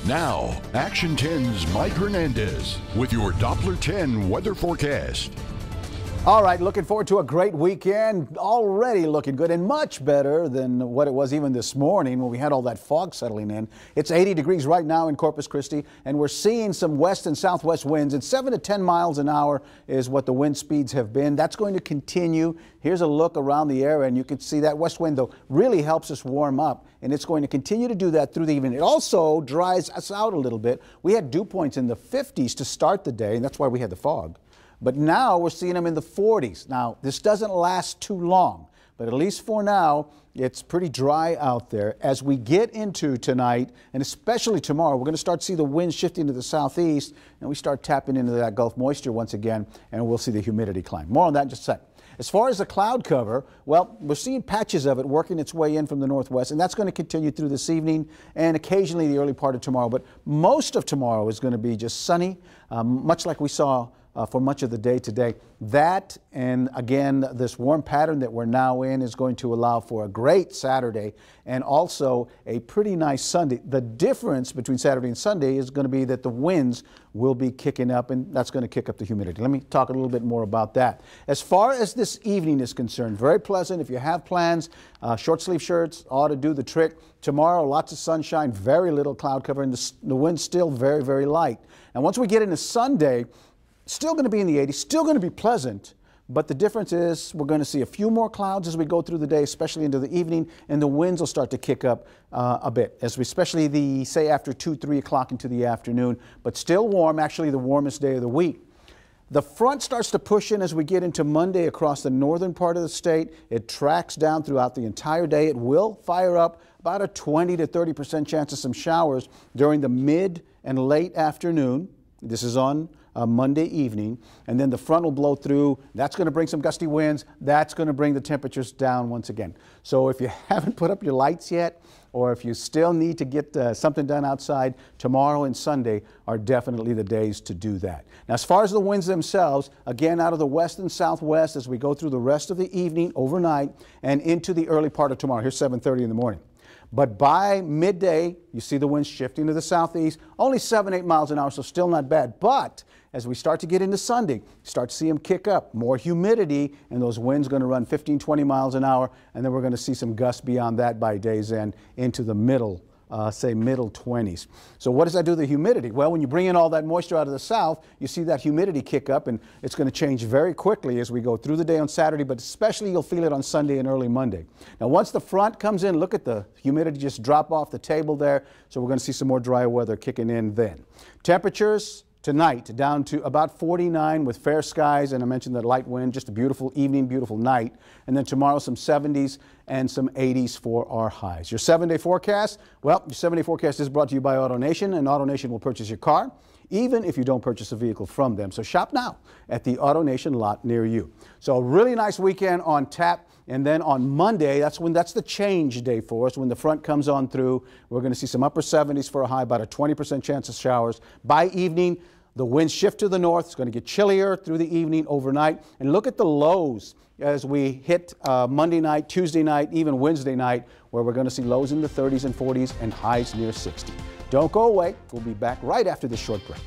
Now, Action 10's Mike Hernandez with your Doppler 10 weather forecast. All right, looking forward to a great weekend. Already looking good and much better than what it was even this morning when we had all that fog settling in. It's 80 degrees right now in Corpus Christi, and we're seeing some west and southwest winds. And 7 to 10 miles an hour is what the wind speeds have been. That's going to continue. Here's a look around the area, and you can see that west wind, though, really helps us warm up, and it's going to continue to do that through the evening. It also dries us out a little bit. We had dew points in the 50s to start the day, and that's why we had the fog. But now we're seeing them in the 40s. Now, this doesn't last too long, but at least for now, it's pretty dry out there. As we get into tonight, and especially tomorrow, we're going to start to see the wind shifting to the southeast, and we start tapping into that Gulf moisture once again, and we'll see the humidity climb. More on that in just a second. As far as the cloud cover, well, we're seeing patches of it working its way in from the northwest, and that's going to continue through this evening and occasionally the early part of tomorrow. But most of tomorrow is going to be just sunny, much like we saw for much of the day today. That, and again, this warm pattern that we're now in is going to allow for a great Saturday and also a pretty nice Sunday. The difference between Saturday and Sunday is going to be that the winds will be kicking up, and that's going to kick up the humidity. Let me talk a little bit more about that. As far as this evening is concerned, very pleasant. If you have plans, short sleeve shirts ought to do the trick. Tomorrow, lots of sunshine, very little cloud cover, and the wind's still very, very light. And once we get into Sunday, still going to be in the 80s, still going to be pleasant, but the difference is we're going to see a few more clouds as we go through the day, especially into the evening, and the winds will start to kick up a bit, especially say after 2, 3 o'clock into the afternoon, but still warm, actually the warmest day of the week. The front starts to push in as we get into Monday across the northern part of the state. It tracks down throughout the entire day. It will fire up about a 20 to 30% chance of some showers during the mid and late afternoon. This is on Monday evening, and then the front will blow through. That's going to bring some gusty winds. That's going to bring the temperatures down once again. So if you haven't put up your lights yet, or if you still need to get something done outside, tomorrow and Sunday are definitely the days to do that. Now, as far as the winds themselves, again, out of the west and southwest as we go through the rest of the evening, overnight, and into the early part of tomorrow. Here's 7:30 in the morning. But by midday, you see the winds shifting to the southeast, only 7, 8 miles an hour, so still not bad. But as we start to get into Sunday, start to see them kick up, more humidity, and those winds going to run 15, 20 miles an hour, and then we're going to see some gusts beyond that by day's end into the middle 20s. So what does that do to the humidity? Well, when you bring in all that moisture out of the south, you see that humidity kick up, and it's going to change very quickly as we go through the day on Saturday, but especially you'll feel it on Sunday and early Monday. Now, once the front comes in, look at the humidity just drop off the table there, so we're going to see some more dry weather kicking in then. Temperatures tonight down to about 49 with fair skies, and I mentioned that light wind, just a beautiful evening, beautiful night. And then tomorrow some 70s and some 80s for our highs. Your 7-day forecast, well, your 7-day forecast is brought to you by AutoNation, and AutoNation will purchase your car even if you don't purchase a vehicle from them. So shop now at the AutoNation lot near you. So a really nice weekend on tap. And then on Monday, that's the change day for us. When the front comes on through, we're going to see some upper 70s for a high, about a 20% chance of showers. By evening, the winds shift to the north. It's going to get chillier through the evening, overnight. And look at the lows as we hit Monday night, Tuesday night, even Wednesday night, where we're going to see lows in the 30s and 40s and highs near 60. Don't go away. We'll be back right after this short break.